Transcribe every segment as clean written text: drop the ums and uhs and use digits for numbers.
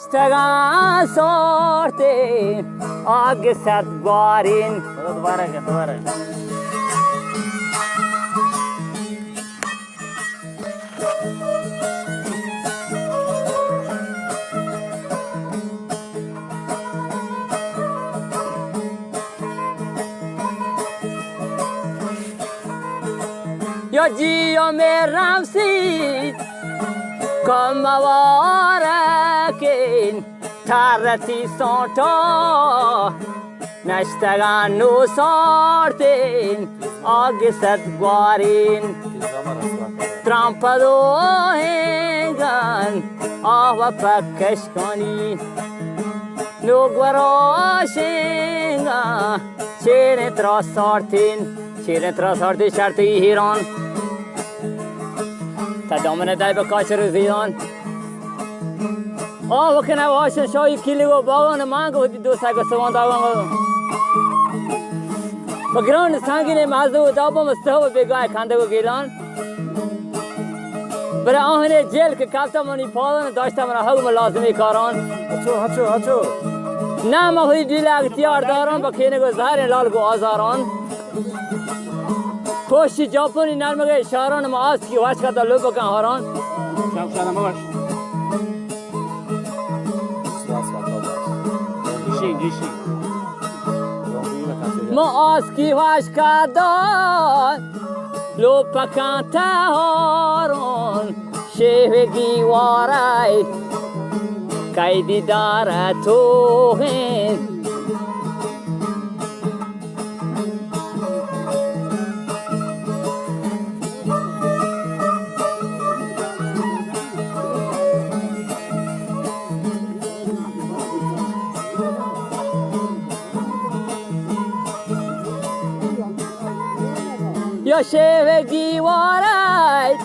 Stagan sorte ag sat gwarin. Dobar. Ya jiyo meram si kamavarakin tarati sonto nashtagan no sortin agisat gwarin trampado hengan ava pakashkani no gwaroshinga chene trasortin sharti hiran تا دامنه دای به کاشر زیدان وکنه واشن شایی کلی و باغان مانگ و دوستا که سوان داوان بگران سانگین مازو و دابا مستهو بگاه کنده و گیلان برای آهنه جیل که کافتا منی پالن داشتا من حکم لازمی کاران هچو نه ما خودی دیل اختیار داران با کینه گو زهر لال گو آزاران پشت جاپونی نرمگه شهران ما آس کی واش کتا لو بکن هاران شام باش گیشی ما آس کی واش کتا لو بکن هاران شهوگی وارای قیدی داره تو هن یا شهوگی وارای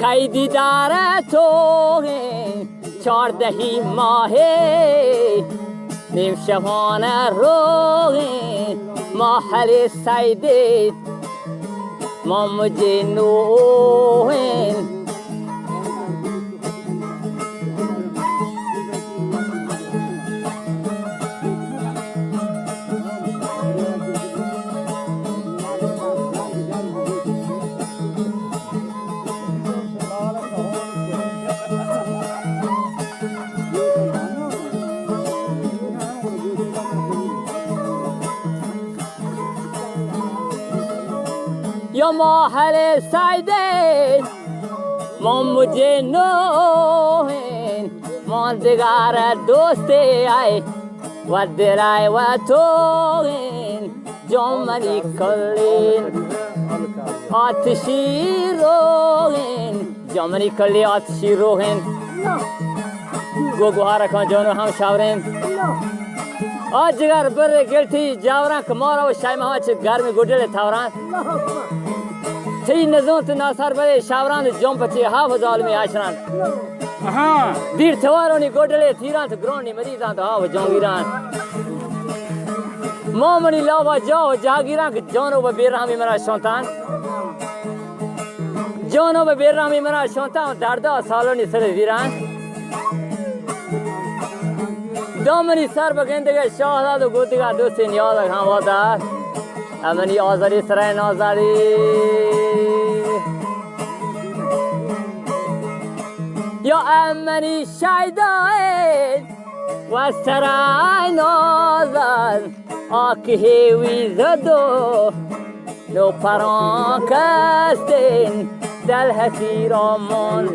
قیدی داره تو چاردهی ماهی نیم شبانه روغی محل سیدی ما مجنوین یا محل سیدی ما مجنوین ماندگار دوستی ای و درای و توین جامنی کلین آتشی روین جامنی کلی آتشی روین گوگوها رکان جانو هم شاورین آجگر بر گلتی جاوران کمارا و شایمه ها چه گرمی گودل تاوران تی نزون تو ناصر بره شاوران جام پچی حافظ عالمی آشران دیر توارونی گودل تیران تو گرونی مریضان تو حافظ جانگیران مومنی لاوا جا و جاگیران که جانو به بیرهمی مرا شونتان جانو به بیرهمی مرا شونتان دردا سالونی سر ویران دامنی سر بگندگه شاهداد و گودگه دوستی نیازک هم وادار امنی آزاری سرای نازاری یا امنی شایدای و سرای نازر آکه هیوی زدو نو پران کستین دل حسیرامون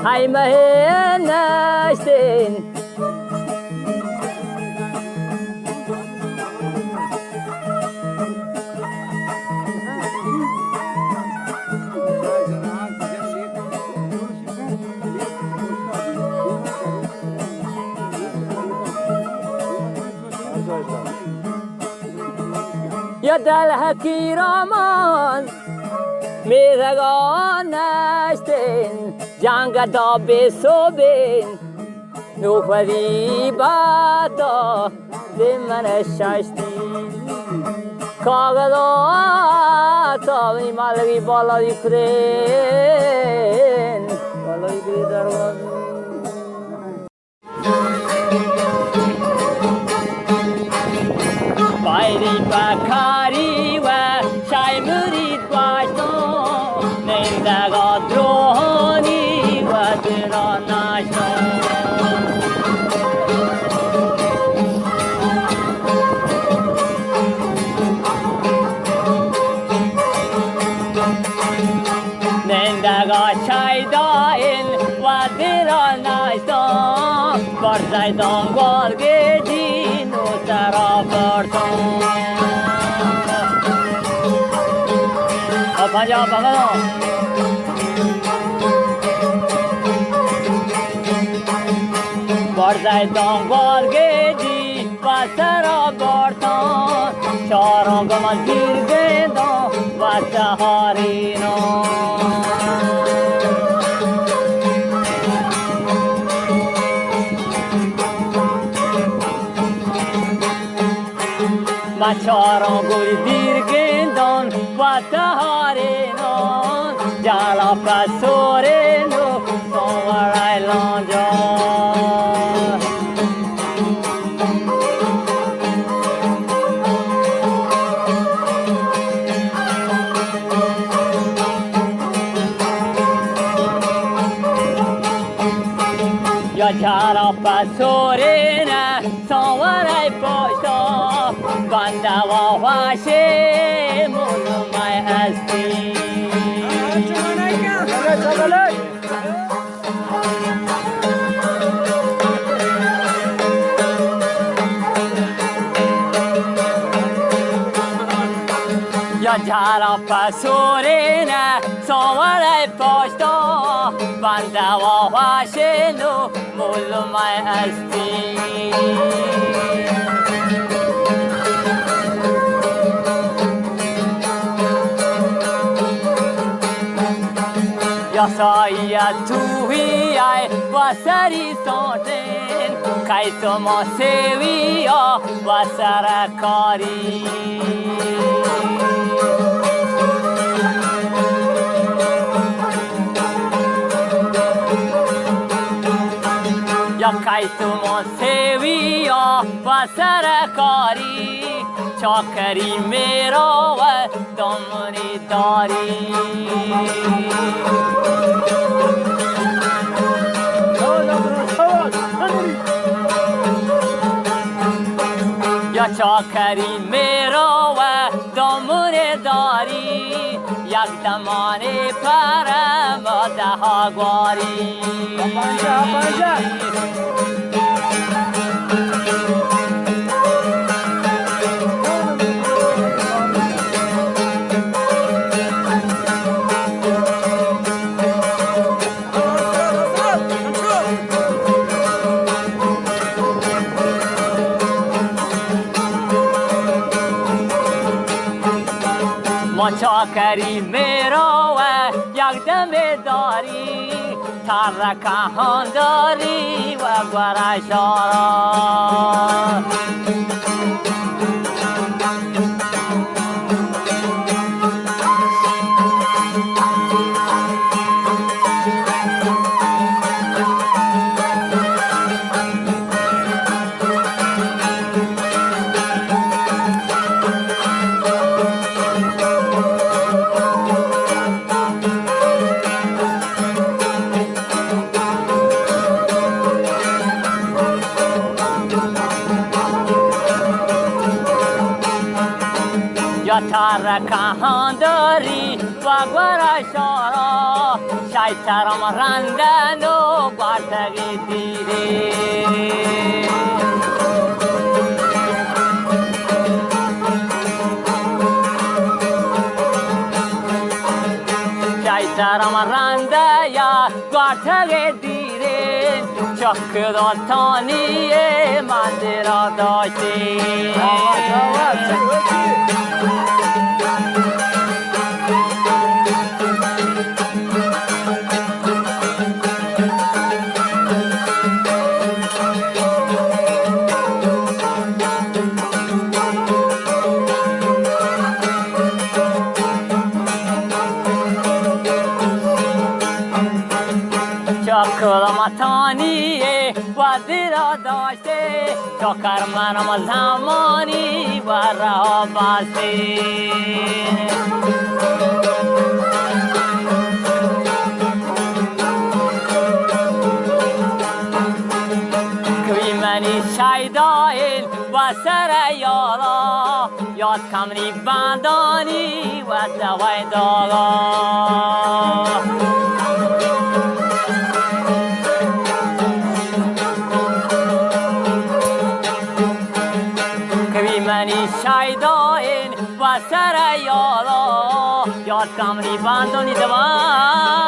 حیمه نشتین یا دل حکیرامان میزگان نشتین جنگ دا بسوبین نو فریبادا من ششتین کاغذات می مالوی بالا دیکرین بالا دیکری دروازه و کاری و شای مرید باشتم نندگا دروهانی و درا نشتم نندگا شای داین و درا نشتم بر زیدان گلگه دین و سرا برتم پنجاب بگم بر زیدان گلگه دی و سرا برتم چارانگا من زیر گندم و سهارینم و چارانگوی دیر گندان و سهارینم جالا پسورینو سوارای لانجان یا جالا پسورینه سوارای پاشتا بنده و وحشه مولومای هستی یا جالا پسورینه سواره پاشتا بنده و وحشنو مولومای هستی یا سایه توهی ای و سری سانتین کئی تو ما سوی و سرکاری یا کئی تو ما سوی و سرکاری چاکری میرا و دامنی داری یا چاکری میرا و دامن داری یک دمانه پرم و ده گواری ما چاکری میرا و یک دم داری ترکهان داری و گرشارا یا ترکهان داری و گرشارا شیطرم رندن و گرتگی دیده شیطرم رنده یا گرتگی دیده چک داتانی من دیرا داشتی چکرمتانی و دیرا داشته تا کرمانم زمانی و رها بسته کوی منی شیدائل و سر یالا یاد کمری بندانی و دوای دالا کوی منی شیدائل و سر یالا یاد کمری بندانی دوای